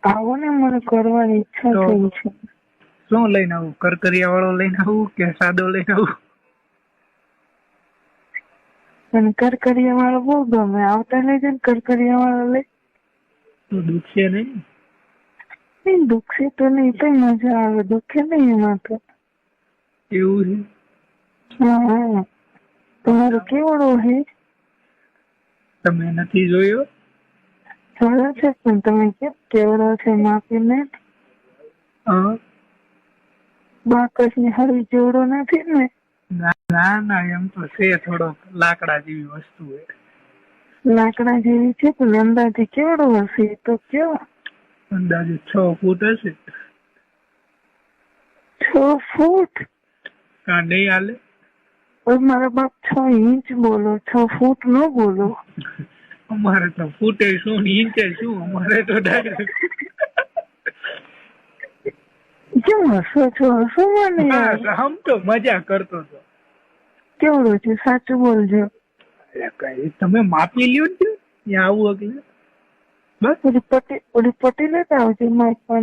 આવો ને, મને કરવાની ઈચ્છા થઈ છે. શું લઈને આવું? કરકરિયા વાળો લઈને આવું કે સાદો લઈને આવું? મને કરકરિયા વાળો બહુ ગમે. આવતા લઈ જાય કરકરિયા વાળો લઈ. તો દુખશે નહીં? દુખશે તો નહીં, તો મજા આવે. દુખે નહીં એમાં તો. એવું છે? હા. તમારો કેવડો છે? તમે નથી જોયો? જોયો છે, પણ તમે કેમ કેવડો છે માપીને? બાકસ ની હરી જેવડો નથી ને? ના ના, એમ તો છે થોડોક લાકડા જેવી વસ્તુ છે. લાકડા જેવી છે, પણ અંદાજે કેવડો હશે તો કેવો? અંદાજે 6 ફૂટ હશે. 6 ફૂટ? કાં નહીં હાલે? મારા બાપ 6 ઇંચ બોલો, 6 ફૂટ ન બોલો. અમારે તો ફૂટે શું ને ઇંચે શું, અમારે તો ડાયરેક્ટ. કેમ હસો છો? હસો મને યાર. આમ તો મજા કરતો હતો. કેવડો છે સાચું બોલજો. તમે માપી લ્યો ને ત્યાં આવું એટલે બસ. ઓલી પટ્ટી લેતા આવજો માપવાની.